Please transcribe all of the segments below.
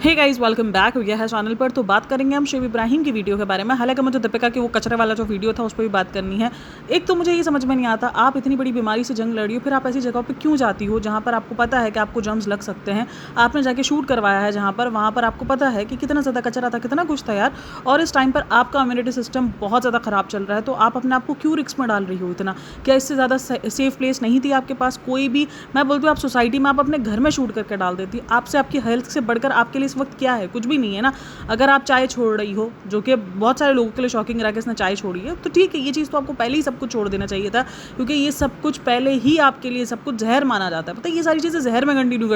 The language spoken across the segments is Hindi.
हे गाइस, वेलकम बैक हो गया है चैनल पर। तो बात करेंगे हम शिव इब्राहिम की वीडियो के बारे में। हालांकि मुझे दीपिका की वो कचरे वाला जो वीडियो था उस पर भी बात करनी है। एक तो मुझे ये समझ में नहीं आता, आप इतनी बड़ी बीमारी से जंग लड़ी हो, फिर आप ऐसी जगह पे क्यों जाती हो जहाँ पर आपको पता है कि आपको जर्म्स लग सकते हैं। आपने जाके शूट करवाया है जहाँ पर, वहाँ पर आपको पता है कि कितना ज़्यादा कचरा था, कितना कुछ था यार। और इस टाइम पर आपका इम्यूनिटी सिस्टम बहुत ज़्यादा ख़राब चल रहा है, तो आप अपने आप को क्यों रिस्क में डाल रही हो इतना? क्या इससे ज़्यादा सेफ प्लेस नहीं थी आपके पास कोई भी? मैं बोलती हूँ आप सोसाइटी में आप अपने घर में शूट करके डाल देती। आपसे आपकी हेल्थ से बढ़कर आपके लिए इस वक्त क्या है? कुछ भी नहीं है ना। अगर आप चाय छोड़ रही हो, जो कि बहुत सारे लोगों के लिए शॉकिंग रहा कि इसने चाय छोड़ी है, तो ठीक है, ये चीज़ तो आपको पहले ही सब कुछ छोड़ देना चाहिए था, क्योंकि ये सब कुछ पहले ही आपके लिए सब कुछ जहर माना जाता है। पता है, ये सारी चीज़ें जहर में कंटिन्यू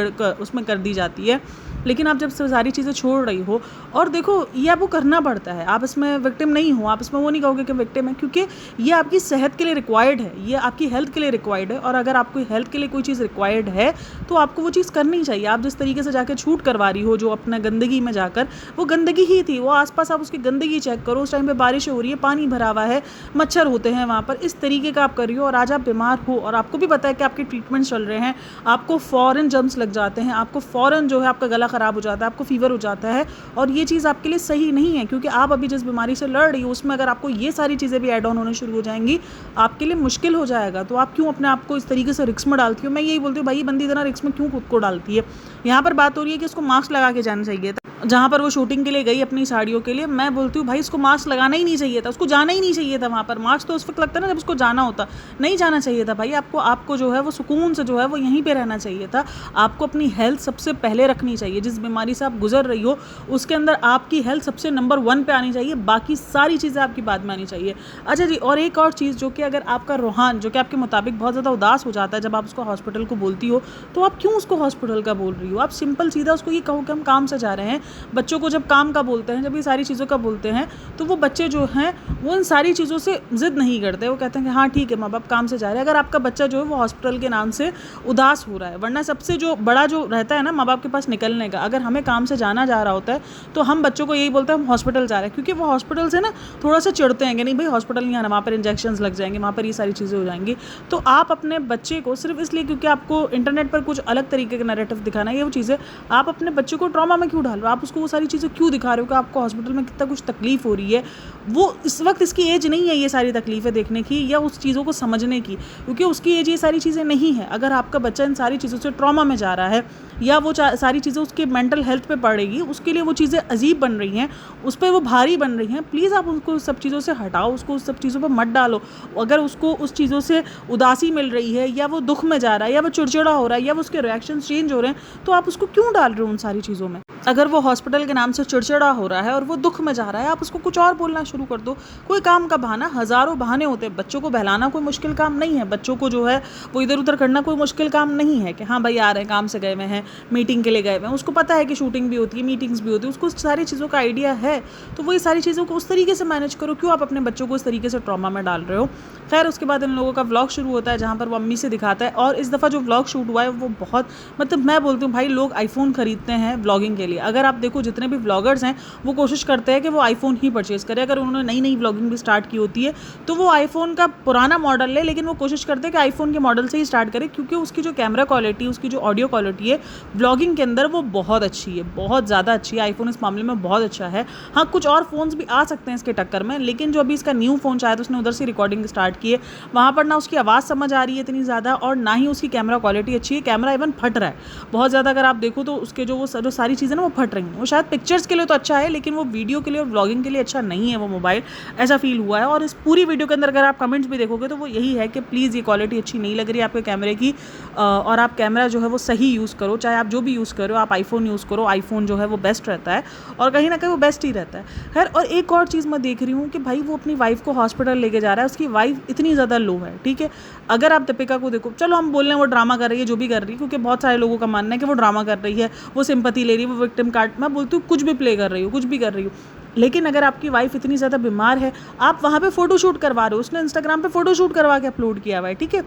उसमें कर दी जाती है। लेकिन आप जब सारी चीज़ें छोड़ रही हो, और देखो ये आपको करना पड़ता है, आप इसमें विक्टिम नहीं हो, आप इसमें वो नहीं कहोगे कि विक्टिम है, क्योंकि ये आपकी सेहत के लिए रिक्वायर्ड है, ये आपकी हेल्थ के लिए रिक्वायर्ड है। और अगर आपको हेल्थ के लिए कोई चीज़ रिक्वायर्ड है तो आपको वो चीज़ करनी चाहिए। आप जिस तरीके से जाकर छूट करवा रही हो, जो अपना गंदगी में जाकर, वो गंदगी ही थी, वो आसपास आप उसकी गंदगी चेक करो। उस टाइम पे बारिश हो रही है, पानी भरा हुआ है, मच्छर होते हैं वहाँ पर, इस तरीके का आप कर रही हो। और आज आप बीमार हो और आपको भी पता है कि आपके ट्रीटमेंट चल रहे हैं, आपको फ़ौरन जर्म्स लग जाते हैं, आपको फ़ौरन जो है आपका गला ख़राब हो जाता है, आपको फीवर हो जाता है। और ये चीज़ आपके लिए सही नहीं है, क्योंकि आप अभी जिस बीमारी से लड़ रही हो उसमें अगर आपको ये सारी चीज़ें भी ऐड ऑन होने शुरू हो जाएंगी, आपके लिए मुश्किल हो जाएगा। तो आप क्यों अपने आप को इस तरीके से रिस्क में डालती हो? मैं यही बोलती हूँ, भाई ये बंदी इतना रिस्क में क्यों खुद को डालती है? यहाँ पर बात हो रही है कि इसको मास्क लगा के जाना चाहिए था जहाँ पर वो शूटिंग के लिए गई अपनी साड़ियों के लिए। मैं बोलती हूँ भाई इसको मास्क लगाना ही नहीं चाहिए था, उसको जाना ही नहीं चाहिए था वहाँ पर। मास्क तो उस वक्त लगता है ना जब उसको जाना होता, नहीं जाना चाहिए था भाई। आपको जो है वो सुकून से जो है वो यहीं पे रहना चाहिए था। आपको अपनी हेल्थ सबसे पहले रखनी चाहिए। जिस बीमारी से आप गुजर रही हो उसके अंदर आपकी हेल्थ सबसे नंबर 1 पे आनी चाहिए, बाकी सारी चीज़ें आपकी बाद में आनी चाहिए। अच्छा जी, और एक और चीज़, जो कि अगर आपका रूहान जो कि आपके मुताबिक बहुत ज़्यादा उदास हो जाता है जब आप उसको हॉस्पिटल को बोलती हो, तो आप क्यों उसको हॉस्पिटल का बोल रही हो? आप सिंपल सीधा उसको ये कहो कि हम काम से जा रहे हैं। बच्चों को जब काम का बोलते हैं, जब ये सारी चीज़ों का बोलते हैं, तो वो बच्चे जो हैं वो इन सारी चीज़ों से ज़िद नहीं करते। वो कहते हैं कि हाँ ठीक है, माँ बाप काम से जा रहे हैं। अगर आपका बच्चा जो है वो हॉस्पिटल के नाम से उदास हो रहा है, वरना सबसे जो बड़ा जो रहता है ना माँ बाप के पास निकलने का, अगर हमें काम से जाना जा रहा होता है तो हम बच्चों को यही बोलते हैं हम हॉस्पिटल जा रहे हैं, क्योंकि वो हॉस्पिटल से ना थोड़ा सा चिढ़ते हैं कि नहीं भाई हॉस्पिटल नहीं आना, वहाँ पर इंजेक्शन लग जाएंगे, वहाँ पर ये सारी चीज़ें हो जाएंगी। तो आप अपने बच्चे को सिर्फ इसलिए क्योंकि आपको इंटरनेट पर कुछ अलग तरीके का नैरेटिव दिखाना है, ये वो चीज़ें, आप अपने बच्चे को ट्रॉमा में क्यों डाल रहे हो? आप उसको वो सारी चीज़ें क्यों दिखा रहे हो कि आपको हॉस्पिटल में कितना कुछ तकलीफ हो रही है? वो इस वक्त इसकी एज नहीं है ये सारी तकलीफ़ें देखने की या उस चीज़ों को समझने की, क्योंकि उसकी एज ये सारी चीज़ें नहीं है। अगर आपका बच्चा इन सारी चीज़ों से ट्रॉमा में जा रहा है या वो सारी चीज़ें उसके मेंटल हेल्थ पे पड़ेगी, उसके लिए वो चीज़ें अजीब बन रही हैं, उस पर वो भारी बन रही हैं, प्लीज़ आप उसको सब चीज़ों से हटाओ, उसको उस सब चीज़ों पर मत डालो। अगर उसको उस चीज़ों से उदासी मिल रही है या वो दुख में जा रहा है या वो चिड़चिड़ा हो रहा है या वो उसके रिएक्शन चेंज हो रहे हैं, तो आप उसको क्यों डाल रहे हो उन सारी चीज़ों में? अगर वो हॉस्पिटल के नाम से चिड़चिड़ा हो रहा है और वो दुख में जा रहा है, आप उसको कुछ और बोलना शुरू कर दो। कोई काम का बहाना, हज़ारों बहाने होते हैं। बच्चों को बहलाना कोई मुश्किल काम नहीं है, बच्चों को जो है वो इधर उधर करना कोई मुश्किल काम नहीं है कि हाँ भाई आ रहे हैं, काम से गए हुए हैं, मीटिंग के लिए गए हुए हैं। उसको पता है कि शूटिंग भी होती है, मीटिंग्स भी होती है, उसको सारी चीज़ों का आइडिया है। तो वो ये सारी चीज़ों को उस तरीके से मैनेज करो। क्यों आप अपने बच्चों को इस तरीके से ट्रॉमा में डाल रहे हो? खैर, उसके बाद इन लोगों का व्लॉग शुरू होता है जहाँ पर वो अम्मी से दिखाता है। और इस दफ़ा जो व्लॉग शूट हुआ है वो बहुत, मतलब मैं बोलती हूँ भाई, लोग आईफोन खरीदते हैं व्लॉगिंग के लिए। अगर आप देखो जितने भी व्लॉगर्स हैं वो कोशिश करते हैं कि वो आईफोन ही परचेज़ करें। अगर उन्होंने नई नई व्लॉगिंग भी स्टार्ट की होती है तो वो आईफोन का पुराना मॉडल ले, लेकिन वो कोशिश करते हैं कि आईफोन के मॉडल से ही स्टार्ट करें, क्योंकि उसकी जो कैमरा क्वालिटी, उसकी जो ऑडियो क्वालिटी है व्लॉगिंग के अंदर वो बहुत अच्छी है, बहुत ज़्यादा अच्छी है। आईफोन इस मामले में बहुत अच्छा है। हाँ, कुछ और फ़ोन्स भी आ सकते हैं इसके टक्कर में, लेकिन जो अभी इसका न्यू फ़ोन शायद उसने उधर से रिकॉर्डिंग स्टार्ट की है, वहाँ पर ना उसकी आवाज़ समझ आ रही है इतनी ज़्यादा, और ना ही उसकी कैमरा क्वालिटी अच्छी है। कैमरा इवन फट रहा है बहुत ज़्यादा। अगर आप देखो तो उसके जो सारी चीज़ें ना वो फट रही हैं। वो शायद पिक्चर्स के लिए तो अच्छा है, लेकिन वो वीडियो के लिए और व्लॉगिंग के लिए अच्छा नहीं है वो मोबाइल, ऐसा फील हुआ है। और इस पूरी वीडियो के अंदर अगर आप कमेंट्स भी देखोगे तो वो यही है कि प्लीज़ ये क्वालिटी अच्छी नहीं लग रही है आपके कैमरे की, और आप कैमरा जो है वो सही यूज़ करो। चाहे आप जो भी यूज़ करो, आप आईफोन यूज़ करो, आईफोन जो है वो बेस्ट रहता है, और कहीं ना कहीं वो बेस्ट ही रहता है। खैर, और एक और चीज़ मैं देख रही हूँ कि भाई वो अपनी वाइफ को हॉस्पिटल लेके जा रहा है, उसकी वाइफ इतनी ज़्यादा लो है, ठीक है। अगर आप दीपिका को देखो, चलो हम बोल रहे हैं वो ड्रामा कर रही है, जो भी कर रही है, क्योंकि बहुत सारे लोगों का मानना है कि वो ड्रामा कर रही है, वो सिंपैथी ले रही है, वो विक्टिम कार्ड, मैं बोलती हूँ कुछ भी प्ले कर रही हो, कुछ भी कर रही हो, लेकिन अगर आपकी वाइफ इतनी ज़्यादा बीमार है, आप वहाँ पे फ़ोटो शूट करवा रहे हो, उसने इंस्टाग्राम पे फ़ोटो शूट करवा के अपलोड किया हुआ है, ठीक है।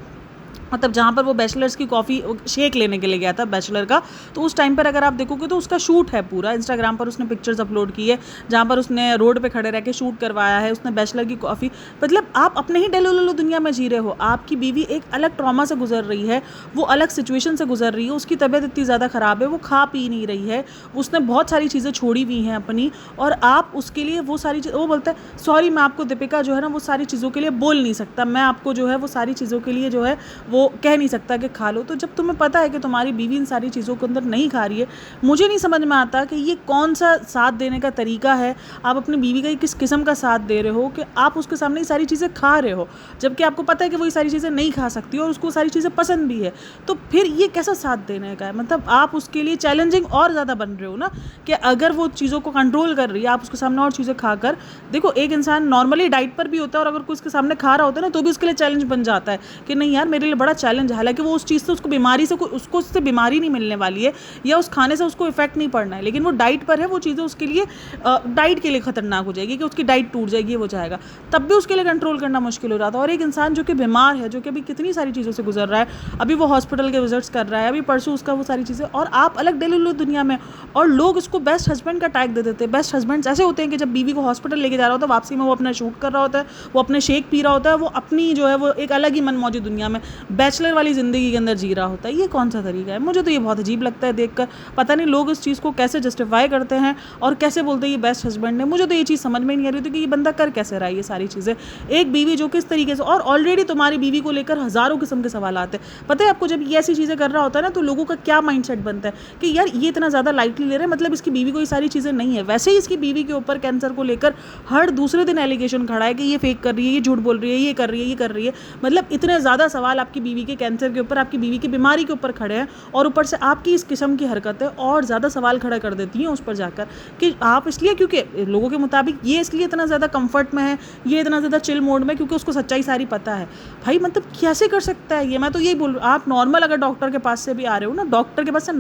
मतलब जहाँ पर वो बैचलर्स की कॉफ़ी शेक लेने के लिए गया था बैचलर का, तो उस टाइम पर अगर आप देखोगे तो उसका शूट है पूरा, इंस्टाग्राम पर उसने पिक्चर्स अपलोड की है जहाँ पर उसने रोड पे खड़े रह के शूट करवाया है उसने बैचलर की कॉफ़ी। मतलब आप अपने ही डेलुलुलु दुनिया में जी रहे हो, आपकी बीवी एक अलग ट्रॉमा से गुजर रही है, वो अलग सिचुएशन से गुजर रही है, उसकी तबीयत इतनी ज़्यादा ख़राब है, वो खा पी नहीं रही है, उसने बहुत सारी चीज़ें छोड़ी हुई हैं अपनी, और आप उसके लिए वो सारी वो बोलता है सॉरी मैं आपको दीपिका जो है ना वो सारी चीज़ों के लिए बोल नहीं सकता, मैं आपको जो है वो सारी चीज़ों के लिए जो है वो कह नहीं सकता कि खा लो। तो जब तुम्हें पता है कि तुम्हारी बीवी इन सारी चीज़ों को अंदर नहीं खा रही है, मुझे नहीं समझ में आता कि ये कौन सा साथ देने का तरीका है। आप अपनी बीवी का किस किस्म का साथ दे रहे हो कि आप उसके सामने ये सारी चीज़ें खा रहे हो, जबकि आपको पता है कि वो ये सारी चीज़ें नहीं खा सकती और उसको सारी चीज़ें पसंद भी है। तो फिर ये कैसा साथ देने का है? मतलब आप उसके लिए चैलेंजिंग और ज़्यादा बन रहे हो ना, कि अगर वो चीज़ों को कंट्रोल कर रही है, आप उसके सामने और चीज़ें खाकर देखो, एक इंसान नॉर्मली डाइट पर भी होता है और अगर कोई उसके सामने खा रहा होता है ना तो भी उसके लिए चैलेंज बन जाता है कि नहीं यार मेरे लिए बड़ा चैलेंज है। हालांकि वो उस चीज़ से उसको बीमारी से उसको उससे बीमारी नहीं मिलने वाली है या उस खाने से उसको इफेक्ट नहीं पड़ना है, लेकिन वो डाइट पर है, वो चीज़ें उसके लिए डाइट के लिए खतरनाक हो जाएगी कि उसकी डाइट टूट जाएगी, वो जाएगा, तब भी उसके लिए कंट्रोल करना मुश्किल हो जाता है। और एक इंसान जो कि बीमार है, जो कि अभी कितनी सारी चीज़ों से गुजर रहा है, अभी वो हॉस्पिटल के विजिट्स कर रहा है, अभी परसों उसका वो सारी चीज़ें, और आप अलग डेलुलु दुनिया में, और लोग इसको बेस्ट हस्बैंड का टैग दे देते हैं। बेस्ट हस्बैंड्स ऐसे होते हैं कि जब बीवी को हॉस्पिटल लेके जा रहा होता है, वापसी में वो अपना शूट कर रहा होता है, वो अपने शेक पी रहा होता है, वो अपनी जो है वो एक अलग ही मनमौजी दुनिया में बैचलर वाली ज़िंदगी के अंदर जी रहा होता है। ये कौन सा तरीका है? मुझे तो ये बहुत अजीब लगता है देखकर। पता नहीं लोग इस चीज़ को कैसे जस्टिफाई करते हैं और कैसे बोलते हैं ये बेस्ट हस्बैंड है। मुझे तो ये चीज़ समझ में नहीं आ रही थी कि ये बंदा कर कैसे रहा है ये सारी चीज़ें। एक बीवी जो किस तरीके से, और ऑलरेडी तुम्हारी बीवी को लेकर हज़ारों किस्म के सवाल आते हैं। पता है आपको, जब ये ऐसी चीज़ें कर रहा होता है ना तो लोगों का क्या माइंडसेट बनता है कि यार ये इतना ज़्यादा लाइटली ले रहे हैं, मतलब इसकी बीवी को ये सारी चीज़ें नहीं है। वैसे ही इसकी बीवी के ऊपर कैंसर को लेकर हर दूसरे दिन एलिगेशन खड़ा है कि ये फेक कर रही है, ये झूठ बोल रही है, ये कर रही है, ये कर रही है। मतलब इतने ज़्यादा सवाल आपकी बीवी के कैंसर के ऊपर, आपकी बीवी की बीमारी के ऊपर खड़े हैं, और ऊपर से आपकी इस किस्म की हरकतें और ज़्यादा सवाल खड़ा कर देती हैं उस पर जाकर कि आप इसलिए, क्योंकि लोगों के मुताबिक ये इसलिए इतना ज़्यादा कंफर्ट में है, ये इतना ज़्यादा चिल मोड में, क्योंकि उसको सच्चाई सारी पता है। भाई मतलब कैसे कर सकता है ये? मैं तो यही बोल रहा हूँ, आप नॉर्मल अगर डॉक्टर के पास से भी आ रहे हो ना, डॉक्टर के पास से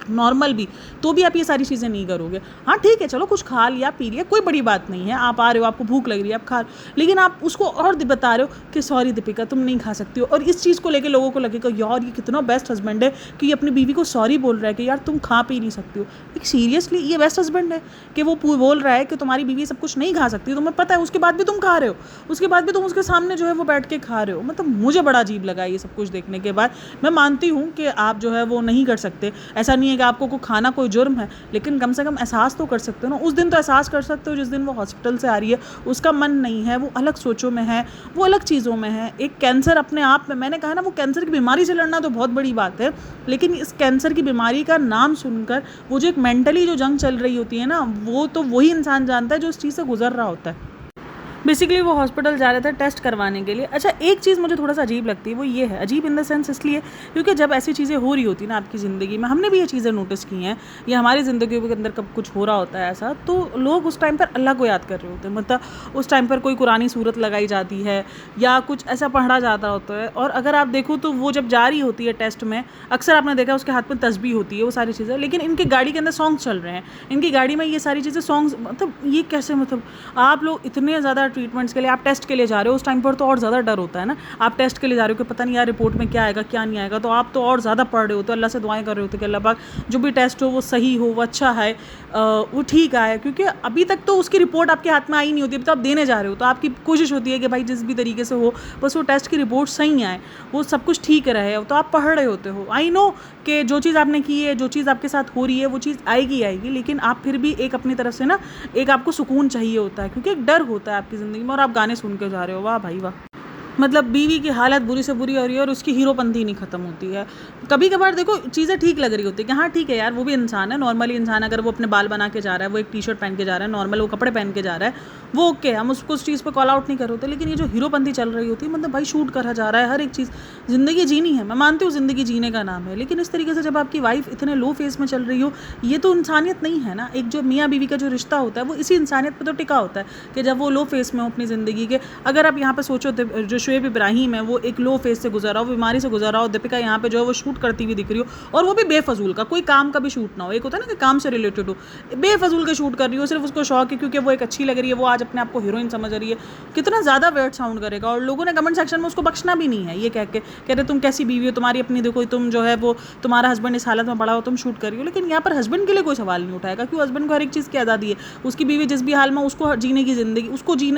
नॉर्मल भी, तो भी आप ये सारी चीज़ें नहीं करोगे। हाँ ठीक है, चलो कुछ खा लिया पी लिया, कोई बड़ी बात नहीं है, आप आ रहे हो, आपको भूख लग रही है, आप खा, लेकिन आप उसको और बता रहे हो कि सॉरी दीपिका तुम नहीं खा सकती हो, और इस चीज़ को लेके लोगों को लगेगा यार ये कितना बेस्ट हस्बैंड है कि ये अपनी बीवी को सॉरी बोल रहा है कि यार तुम खा पी नहीं सकती हो। एक सीरियसली ये बेस्ट हस्बैंड है कि वो बोल रहा है कि तुम्हारी बीवी सब कुछ नहीं खा सकती, तुम्हें पता है, उसके बाद भी तुम खा रहे हो, उसके बाद भी तुम उसके सामने जो है वो बैठ के खा रहे हो। मतलब मुझे बड़ा अजीब लगा ये सब कुछ देखने के बाद। मैं मानती हूँ कि आप जो है वो नहीं कर सकते, ऐसा नहीं है कि आपको खाना कोई जुर्म है, लेकिन कम से कम एहसास तो कर सकते हो ना। उस दिन तो एहसास कर सकते हो जिस दिन वो हॉस्पिटल से आ रही है, उसका मन नहीं है, वो अलग सोचों में है, वो अलग चीज़ों में है। एक कैंसर अपने आप में, मैंने कहा ना, वो कैंसर की बीमारी से लड़ना तो बहुत बड़ी बात है, लेकिन इस कैंसर की बीमारी का नाम सुनकर वो जो एक मेंटली जो जंग चल रही होती है ना, वो तो वही इंसान जानता है जो इस चीज़ से गुजर रहा होता है। बेसिकली वो हॉस्पिटल जा रहे थे टेस्ट करवाने के लिए। अच्छा, एक चीज़ मुझे थोड़ा सा अजीब लगती है, वो ये है, अजीब इन द सेंस इसलिए क्योंकि जब ऐसी चीज़ें हो रही होती ना आपकी ज़िंदगी में, हमने भी ये चीज़ें नोटिस की हैं, या हमारी ज़िंदगी के अंदर कब कुछ हो रहा होता है ऐसा, तो लोग उस टाइम पर अल्लाह को याद कर रहे होते हैं। मतलब उस टाइम पर कोई कुरानी सूरत लगाई जाती है या कुछ ऐसा पढ़ा जाता होता है, और अगर आप देखो तो वो जब जा रही होती है टेस्ट में, अक्सर आपने देखा उसके हाथ में तस्बीह होती है, वो सारी चीज़ें, लेकिन इनकी गाड़ी के अंदर सॉन्ग्स चल रहे हैं, इनकी गाड़ी में ये सारी चीज़ें सॉन्ग्स, मतलब ये कैसे, मतलब आप लोग इतने ज़्यादा ट्रीटमेंट्स के लिए, आप टेस्ट के लिए जा रहे हो, उस टाइम पर तो और ज़्यादा डर होता है ना, आप टेस्ट के लिए जा रहे हो कि पता नहीं यार रिपोर्ट में क्या आएगा क्या नहीं आएगा, तो आप तो और ज़्यादा पढ़ रहे हो, तो अल्लाह से दुआएं कर रहे हो कि अल्लाह पाक जो भी टेस्ट हो वो सही हो, वो अच्छा है, वो ठीक आए, क्योंकि अभी तक तो उसकी रिपोर्ट आपके हाथ में आई नहीं होती, अभी तो आप देने जा रहे हो, तो आपकी कोशिश होती है कि भाई जिस भी तरीके से हो बस वो टेस्ट की रिपोर्ट सही आए, वो सब कुछ ठीक रहे, तो आप पढ़ रहे होते हो। आई नो कि जो चीज़ आपने की है, जो चीज़ आपके साथ हो रही है, वो चीज़ आएगी, लेकिन आप फिर भी एक अपनी तरफ से ना एक आपको सुकून चाहिए होता है, क्योंकि एक डर होता है आपकी ज़िंदगी में, और आप गाने सुन के जा रहे हो। वाह भाई वाह, मतलब बीवी की हालत बुरी से बुरी हो रही है और उसकी हीरोपंती नहीं ख़त्म होती है। कभी कभार देखो चीज़ें ठीक लग रही होती है कि हाँ ठीक है यार, वो भी इंसान है, नॉर्मली इंसान, अगर वो अपने बाल बना के जा रहा है, वो एक टी शर्ट पहन के जा रहा है, नॉर्मल वो कपड़े पहन के जा रहा है, वो ओके, हम उसको उस चीज़ पर कॉल आउट नहीं कर होते। लेकिन ये जो हीरोपंती चल रही होती है, मतलब भाई शूट करा जा रहा है हर एक चीज़, ज़िंदगी जीनी है, मैं मानती हूँ ज़िंदगी जीने का नाम है, लेकिन इस तरीके से जब आपकी वाइफ इतने लो फेस में चल रही हो, ये तो इंसानियत नहीं है ना। एक जो मियाँ बीवी का जो रिश्ता होता है वो इसी इंसानियत पर तो टिका होता है कि जब वो लो फेस में हो अपनी ज़िंदगी के। अगर आप यहाँ पर सोचो जो शुएब इब्राहिम है वो एक लो फेज से गुजर रहा हो, बीमारी से गुजर रहा हो, दीपिका यहाँ पे जो है वो शूट करती हुई दिख रही हो, और वो भी बेफजूल का, कोई काम का भी शूट ना हो, एक होता है ना कि काम से रिलेटेड हो, बेफजूल का शूट कर रही हो, सिर्फ उसको शौक है क्योंकि वो एक अच्छी लग रही है, वो आज अपने आप को हीरोइन समझ रही है। कितना ज़्यादा वेट साउंड करेगा, और लोगों ने कमेंट सेक्शन में उसको बख्शना भी नहीं है, ये कह रहे तुम कैसी बीवी हो, तुम्हारी अपनी देखो, तुम जो है वो तुम्हारा हस्बैंड इस हालत में पड़ा हो, तुम शूट कर रही हो। लेकिन यहाँ पर हस्बैंड के लिए कोई सवाल नहीं उठाएगा, क्यों? हस्बैंड को हर एक चीज़ की आज़ादी है, उसकी बीवी जिस भी हाल में उसको जीने की ज़िंदगी,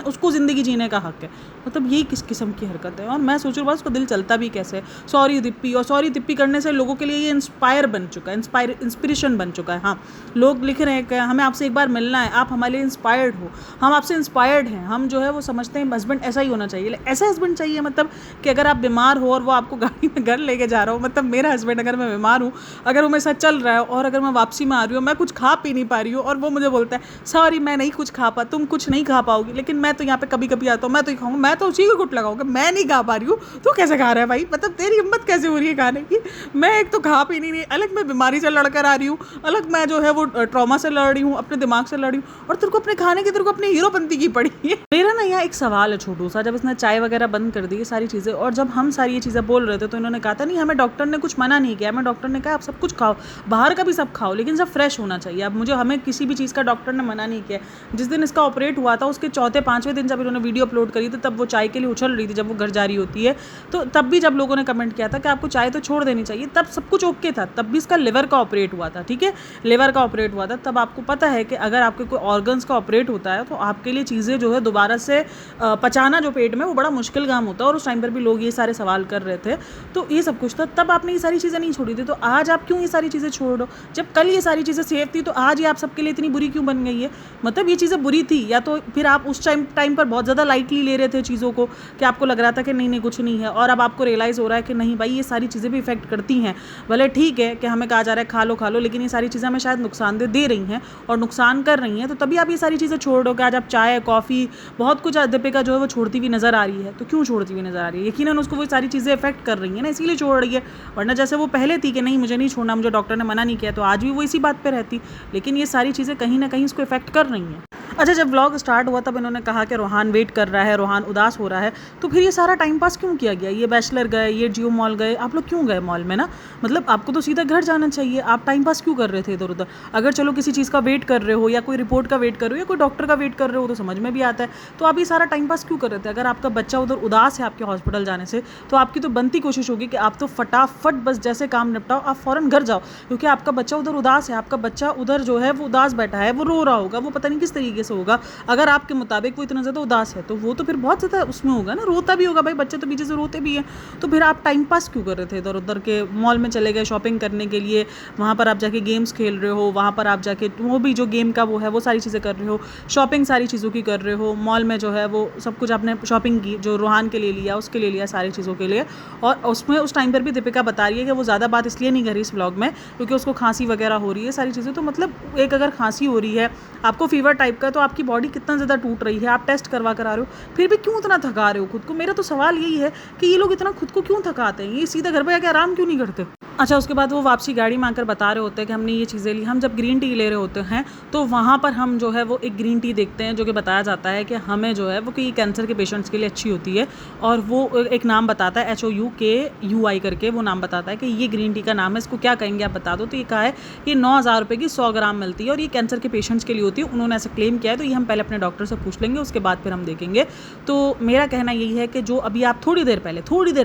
उसको ज़िंदगी जीने का हक है। मतलब ये किस किस्म की हरकत है? और मैं सोच रहा हूँ उसको दिल चलता भी कैसे है। सॉरी दिप्पी, और सॉरी दिप्पी करने से लोगों के लिए ये इंस्पायर बन चुका है, इंस्पिरेशन बन चुका है। हाँ, लोग लिख रहे हैं कि हमें आपसे एक बार मिलना है, आप हमारे लिए इंस्पायर्ड हो, हम आपसे इंस्पायर्ड हैं, हम जो है वो समझते हैं हस्बैंड ऐसा ही होना चाहिए। ऐसा हस्बैंड चाहिए मतलब कि अगर आप बीमार हो और वो आपको गाड़ी में घर लेके जा रहा हो, मतलब मेरा हस्बैंड अगर मैं बीमार हूँ, अगर वो मेरे साथ चल रहा है और अगर मैं वापसी में आ रही हूँ, मैं कुछ खा पी नहीं पा रही हूँ और वो मुझे बोलता है सॉरी मैं नहीं कुछ खा पा, तुम कुछ नहीं खा पाओगी, लेकिन मैं तो यहाँ पे कभी कभी आता हूँ, मैं तो खाऊंगा, मैं तो उसी को गुट लगाऊंगा, मैं नहीं खा पा रही हूँ, तो कैसे खा रहा है भाई? मतलब तेरी हिम्मत कैसे हो रही है खाने की? मैं एक तो खा पी नहीं रही, अलग मैं बीमारी से लड़कर आ रही हूँ, अलग मैं जो है वो ट्रॉमा से लड़ रही हूँ, अपने दिमाग से लड़ रही हूँ, और तेरे को अपने खाने की, तेरे को अपनी हीरोपंती की पड़ी है। मेरा ना यहाँ एक सवाल है छोटू सा, जब इसने चाय वगैरह बंद कर दी ये सारी चीज़ें, और जब हम सारी ये चीज़ें बोल रहे थे तो इन्होंने कहा था नहीं हमें डॉक्टर ने कुछ मना नहीं किया, हमें डॉक्टर ने कहा आप सब कुछ खाओ, बाहर का भी सब खाओ, लेकिन सब फ्रेश होना चाहिए। अब हमें किसी भी चीज़ का डॉक्टर ने मना नहीं किया। जिस दिन इसका ऑपरेट हुआ था उसके चौथे पाँचवें दिन जब इन्होंने वीडियो अपलोड करी थी, तब वो चाय के लिए उछल रही थी जब वो घर जा रही होती है, तो तब भी जब लोगों ने कमेंट किया था कि आपको चाय तो छोड़ देनी चाहिए, तब सब कुछ ओके था, तब भी इसका लिवर का ऑपरेट हुआ था, ठीक है, लिवर का ऑपरेट हुआ था। तब आपको पता है कि अगर आपके कोई ऑर्गन्स का ऑपरेट होता है तो आपके लिए चीज़ें जो है दोबारा से पचाना जो पेट में वो बड़ा मुश्किल काम होता है, और उस टाइम पर भी लोग ये सारे सवाल कर रहे थे, तो ये सब कुछ था। तब आपने ये सारी चीज़ें नहीं छोड़ी थी, तो आज आप क्यों ये सारी चीज़ें छोड़ दो? जब कल ये सारी चीज़ें सेफ थी तो आज ये आप सबके लिए इतनी बुरी क्यों बन गई है? मतलब ये चीज़ें बुरी थी, या तो फिर आप उस टाइम पर बहुत ज़्यादा लाइटली ले रहे थे चीज़ों को, कि आपको लग रहा था कि नहीं नहीं कुछ नहीं है, और अब आपको रियलाइज़ हो रहा है कि नहीं भाई ये सारी चीज़ें भी इफेक्ट करती हैं। भले ठीक है कि हमें कहा जा रहा है खा लो, लेकिन ये सारी चीज़ें हमें शायद नुकसानदेह दे रही हैं और नुकसान कर रही हैं, तो तभी आप ये सारी चीज़ें छोड़ दो। कि आज आप चाय, कॉफ़ी, बहुत कुछ दीपिका जो है वो छोड़ती हुई नज़र आ रही है, तो क्यों छोड़ती हुई नज़र आ रही है? यकीनन उसको वो सारी चीज़ें इफेक्ट कर रही हैं ना, इसीलिए छोड़ रही है। वरना जैसे वो पहले थी कि नहीं मुझे नहीं छोड़ना, मुझे डॉक्टर ने मना नहीं किया, तो आज भी वो इसी बात पर रहती। लेकिन ये सारी चीज़ें कहीं ना कहीं इसको इफेक्ट कर रही हैं। अच्छा, जब व्लॉग स्टार्ट हुआ तब इन्होंने कहा कि रोहान वेट कर रहा है, रोहान उदास हो रहा है, तो फिर ये सारा टाइम पास क्यों किया गया? ये बैचलर गए, ये जियो मॉल गए, आप लोग क्यों गए मॉल में ना? मतलब आपको तो सीधा घर जाना चाहिए, आप टाइम पास क्यों कर रहे थे इधर उधर? अगर चलो किसी चीज़ का वेट कर रहे हो, या कोई रिपोर्ट का वेट कर रहे हो, या कोई डॉक्टर का वेट कर रहे हो, तो समझ में भी आता है, तो आप ये सारा टाइम पास क्यों कर रहे थे? अगर आपका बच्चा उधर उदास है आपके हॉस्पिटल जाने से, तो आपकी तो बनती कोशिश होगी कि आप तो फटाफट बस जैसे काम निपटाओ, आप फ़ौरन घर जाओ, क्योंकि आपका बच्चा उधर उदास है, आपका बच्चा उधर जो है वो उदास बैठा है, वो रो रहा होगा, वो पता नहीं किस तरीके से होगा। अगर आपके मुताबिक वो इतना ज़्यादा उदास है तो वो तो फिर बहुत ज़्यादा उसमें होगा ना, रोता भी होगा भाई, बच्चे तो पीछे से रोते भी हैं। तो फिर आप टाइम पास क्यों कर रहे थे? इधर उधर के मॉल में चले गए शॉपिंग करने के लिए, वहाँ पर आप जाके गेम्स खेल रहे हो, वहाँ पर आप जाके वो भी जो गेम का वो है वो सारी चीज़ें कर रहे हो, शॉपिंग सारी चीज़ों की कर रहे हो, मॉल में जो है वो सब कुछ आपने शॉपिंग की, जो रोहान के लिए लिया उसके लिए लिया, सारी चीज़ों के लिए। और उसमें उस टाइम पर भी दीपिका बता रही है कि वो ज़्यादा बात इसलिए नहीं कर रही इस व्लॉग में क्योंकि उसको खांसी वगैरह हो रही है, सारी चीज़ें। तो मतलब एक अगर खांसी हो रही है, आपको फीवर टाइप का, तो आपकी बॉडी कितना ज़्यादा टूट रही है, आप टेस्ट करवा कर आ रहे हो, फिर भी क्यों इतना थका रहे हो खुद को? मेरा तो सवाल यही है कि ये लोग इतना खुद को क्यों थकाते हैं, ये सीधा घर पे आके आराम क्यों नहीं करते? अच्छा, उसके बाद वो वापसी गाड़ी में आकर बता रहे होते हैं कि हमने ये चीज़ें ली। हम जब ग्रीन टी ले रहे होते हैं तो वहाँ पर हम जो है वो एक ग्रीन टी देखते हैं जो कि बताया जाता है कि हमें जो है वो कि कैंसर के पेशेंट्स के लिए अच्छी होती है, और वो एक नाम बताता है HOUKUI करके, वो नाम बताता है कि ये ग्रीन टी का नाम है, इसको क्या कहेंगे आप बता दो। तो ये कहा है ये 9,000 रुपये की 100 ग्राम मिलती है और ये कैंसर के पेशेंट्स के लिए होती है, उन्होंने ऐसा क्लेम किया है। तो ये हम पहले अपने डॉक्टर से पूछ लेंगे, उसके बाद फिर हम देखेंगे। तो मेरा कहना यही है कि जो अभी आप थोड़ी देर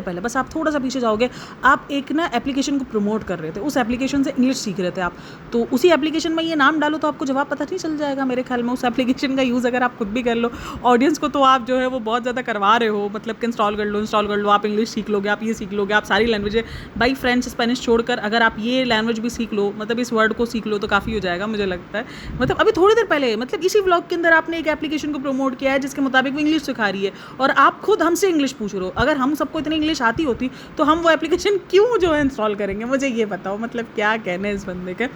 पहले बस आप थोड़ा सा पीछे जाओगे, आप एक ना एप्लीकेशन को प्रमोट कर रहे थे, उस एप्लीकेशन से इंग्लिश सीख रहे थे आप, तो उसी एप्लीकेशन में ये नाम डालो तो आपको जवाब पता नहीं चल जाएगा मेरे ख्याल में। उस एप्लीकेशन का यूज़ अगर आप खुद भी कर लो, ऑडियंस को तो आप जो है वो बहुत ज़्यादा करवा रहे हो, मतलब कि इंस्टॉल कर लो, आप इंग्लिश सीख लोगे, आप ये सीख लोगे, आप सारी लैंग्वेजें भाई फ्रेंच स्पेनिश छोड़कर अगर आप ये लैंग्वेज भी सीख लो, मतलब इस वर्ड को सीख लो तो काफ़ी हो जाएगा मुझे लगता है। मतलब अभी थोड़ी देर पहले, मतलब इसी व्लॉग के अंदर आपने एक एप्लीकेशन को प्रमोट किया है जिसके मुताबिक वो इंग्लिश सिखा रही है, और आप खुद हमसे इंग्लिश पूछ रहे हो। अगर हम सबको इतनी इंग्लिश आती होती तो हम वो एप्लीकेशन क्यों जो है इंस्टॉल करेंगे? मुझे ये बताओ, मतलब क्या कहना है इस बंदे के।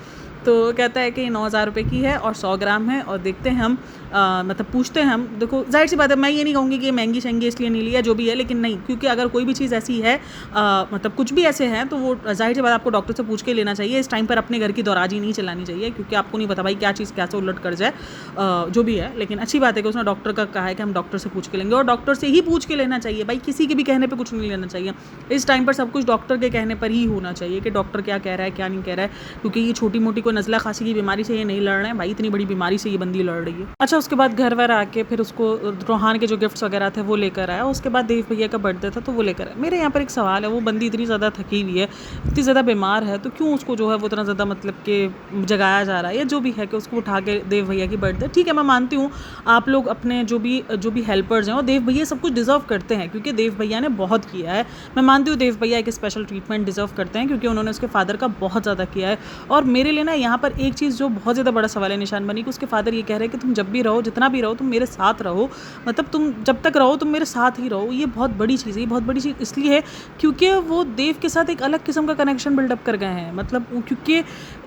तो कहता है कि 9,000 रुपये की है और 100 ग्राम है और देखते हैं हम मतलब पूछते हैं हम। देखो जाहिर सी बात है, मैं ये नहीं कहूँगी कि ये महंगी शहंगी इसलिए नहीं लिया, जो भी है, लेकिन नहीं, क्योंकि अगर कोई भी चीज़ ऐसी है मतलब कुछ भी ऐसे हैं तो वो जाहिर सी बात आपको डॉक्टर से पूछ के लेना चाहिए। इस टाइम पर अपने घर की दौराजी नहीं चलानी चाहिए, क्योंकि आपको नहीं पता भाई क्या चीज़ कैसे उलट कर जाए, जो भी है। लेकिन अच्छी बात है कि उसने डॉक्टर का कहा है कि हम डॉक्टर से पूछ के लेंगे, और डॉक्टर से ही पूछ के लेना चाहिए भाई, किसी के भी कहने पर कुछ नहीं लेना चाहिए। इस टाइम पर सब कुछ डॉक्टर के कहने पर ही होना चाहिए कि डॉक्टर क्या कह रहा है क्या नहीं कह रहा है, क्योंकि ये छोटी मोटी कोई नज़ला खांसी की बीमारी से ये नहीं लड़ रहे हैं भाई, इतनी बड़ी बीमारी से ये बंदी लड़ रही है। अच्छा, उसके बाद घर वर आके फिर उसको रोहान के जो गिफ्ट्स वगैरह थे वो लेकर आया। उसके बाद देव भैया का बर्थडे था तो वो लेकर आया। मेरे यहाँ पर एक सवाल है, वो बंदी इतनी ज़्यादा थकी हुई है, इतनी ज़्यादा बीमार है, तो क्यों उसको जो है वो इतना ज़्यादा मतलब कि जगाया जा रहा है, या जो भी है कि उसको उठा के देव भैया की बर्थडे। ठीक है, मैं मानती हूँ आप लोग अपने जो भी हेल्पर्स हैं, और देव भैया सब कुछ डिज़र्व करते हैं, क्योंकि देव भैया ने बहुत किया है। मैं मानती हूँ देव भैया एक स्पेशल ट्रीटमेंट डिज़र्व करते हैं, क्योंकि उन्होंने उसके फादर का बहुत ज़्यादा किया है। और मेरे लिए ना यहाँ पर एक चीज़ जो बहुत ज़्यादा बड़ा सवाल निशान बनी कि उसके फादर ये कह रहे हैं कि तुम जब भी रहो, जितना भी रहो, तुम मेरे साथ रहो, मतलब तुम जब तक रहो तुम मेरे साथ ही रहो। ये बहुत बड़ी चीज़ है, ये बहुत बड़ी चीज़ इसलिए है क्योंकि वो देव के साथ एक अलग किस्म का कनेक्शन बिल्डअप कर गए हैं। मतलब क्योंकि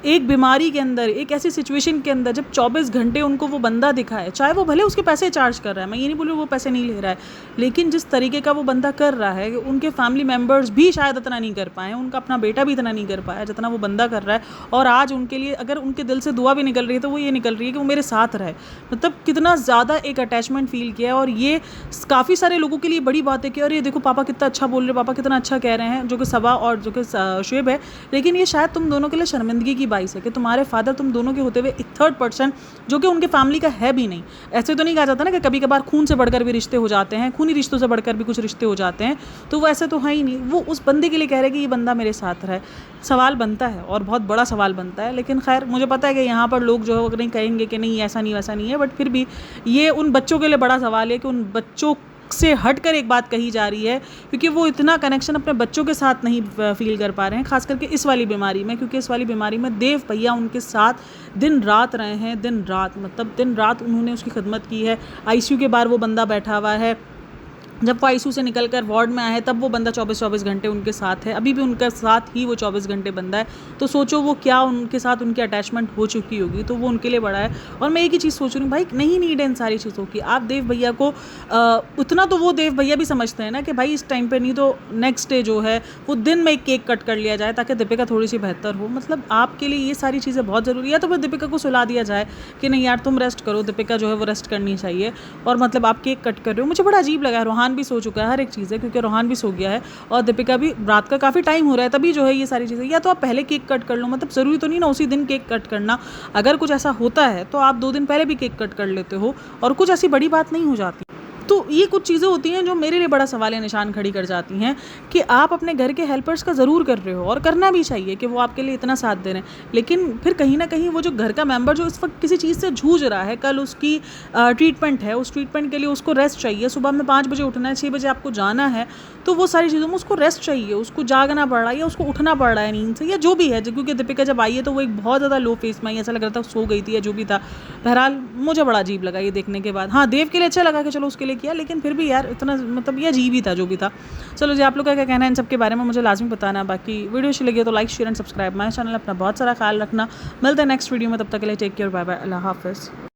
एक बीमारी के अंदर, एक ऐसी सिचुएशन के अंदर जब 24 घंटे उनको वो बंदा दिखा है, चाहे वो भले उसके पैसे चार्ज कर रहा है, मैं ये नहीं बोल रही वो पैसे नहीं ले रहा है, लेकिन जिस तरीके का वो बंदा कर रहा है, उनके फैमिली मेम्बर्स भी शायद इतना नहीं कर पाए, उनका अपना बेटा भी इतना नहीं कर पाया जितना वो बंदा कर रहा है। और आज उनके लिए अगर उनके दिल से दुआ भी निकल रही है तो वो ये निकल रही है कि वो मेरे साथ रहे। मतलब कितना ज़्यादा एक अटैचमेंट फील किया है। और ये काफ़ी सारे लोगों के लिए बड़ी बात है कि अरे देखो पापा कितना अच्छा बोल रहे, पापा कितना अच्छा कह रहे हैं, जो कि सबा और जो कि शुएब है। लेकिन ये शायद तुम दोनों के लिए शर्मिंदगी की बाइस है कि तुम्हारे फादर तुम दोनों के होते हुए एक थर्ड पर्सन जो कि उनके फैमिली का है भी नहीं। ऐसे तो नहीं कहा जाता ना कि कभी कभार खून से बढ़कर भी रिश्ते हो जाते हैं, खूनी रिश्तों से बढ़कर भी कुछ रिश्ते हो जाते हैं, तो वो ऐसे तो है ही नहीं। वो उस बंदे के लिए कह रहे हैं कि ये बंदा मेरे साथ रहे। सवाल बनता है और बहुत बड़ा सवाल बनता है, लेकिन खैर मुझे पता है कि यहाँ पर लोग जो है नहीं कहेंगे कि नहीं ऐसा नहीं वैसा नहीं है, बट फिर भी ये उन बच्चों के लिए बड़ा सवाल है कि उन बच्चों से हटकर एक बात कही जा रही है, क्योंकि वो इतना कनेक्शन अपने बच्चों के साथ नहीं फील कर पा रहे हैं, खास करके इस वाली बीमारी में। क्योंकि इस वाली बीमारी में देव भैया उनके साथ दिन रात रहे हैं, दिन रात, मतलब दिन रात उन्होंने उसकी खिदमत की है। आईसीयू के बाहर वो बंदा बैठा हुआ है, जब वो आईसीयू से निकल कर वार्ड में आए तब वो बंदा 24-24 घंटे उनके साथ है, अभी भी उनके साथ ही वो 24 घंटे बंदा है। तो सोचो वो क्या उनके साथ उनकी अटैचमेंट हो चुकी होगी, तो वो उनके लिए बड़ा है। और मैं एक ही चीज़ सोच रही हूँ भाई, नहीं नीड है इन सारी चीज़ों की। आप देव भैया को उतना तो वो देव भैया भी समझते हैं ना कि भाई इस टाइम पर नहीं तो नेक्स्ट डे जो है वो दिन में एक केक कट कर लिया जाए ताकि दीपिका थोड़ी सी बेहतर हो। मतलब आपके लिए ये सारी चीज़ें बहुत ज़रूरी है। तो फिर दीपिका को सुला दिया जाए कि नहीं यार तुम रेस्ट करो, दीपिका जो है वो रेस्ट करनी चाहिए, और मतलब आप केक कट कर रहे हो। मुझे बड़ा अजीब लगा। रोहान भी सो चुका है, हर एक चीज़ है, क्योंकि रोहान भी सो गया है और दीपिका भी, रात का काफ़ी टाइम हो रहा है, तभी जो है ये सारी चीज़ें। या तो आप पहले केक कट कर लो, मतलब ज़रूरी तो नहीं ना उसी दिन केक कट करना। अगर कुछ ऐसा होता है तो आप 2 दिन पहले भी केक कट कर लेते हो और कुछ ऐसी बड़ी बात नहीं हो जाती। तो ये कुछ चीज़ें होती हैं जो मेरे लिए बड़ा सवाल निशान खड़ी कर जाती हैं कि आप अपने घर के हेल्पर्स का ज़रूर कर रहे हो और करना भी चाहिए कि वो आपके लिए इतना साथ दे रहे हैं, लेकिन फिर कहीं ना कहीं वो जो घर का मेंबर जो इस वक्त किसी चीज़ से जूझ रहा है, कल उसकी ट्रीटमेंट है, उस ट्रीटमेंट के लिए उसको रेस्ट चाहिए, सुबह में 5 बजे उठना है, 6 बजे आपको जाना है, तो वो सारी चीज़ों में उसको रेस्ट चाहिए, उसको जागना पड़ रहा है या उसको उठना पड़ रहा है नींद से, या जो भी है। क्योंकि दीपिका जब आई है तो वो एक बहुत ज़्यादा लो फेस में आई, ऐसा लग रहा था सो गई थी या जो भी था। बहरहाल मुझे बड़ा अजीब लगा ये देखने के बाद। हाँ, देव के लिए अच्छा लगा कि चलो उसके लिए किया, लेकिन फिर भी यार इतना मतलब ये अजीब ही था जो भी था। चलो जी, आप लोग का क्या कहना है इन सब के बारे में मुझे लाजमी बताना। बाकी वीडियो अच्छी लगी तो like share and subscribe my channel. अपना बहुत सारा ख्याल रखना। मिलते हैं नेक्स्ट वीडियो में, तब तक के लिए टेक केयर, बाय बाय, अल्लाह हाफिज़।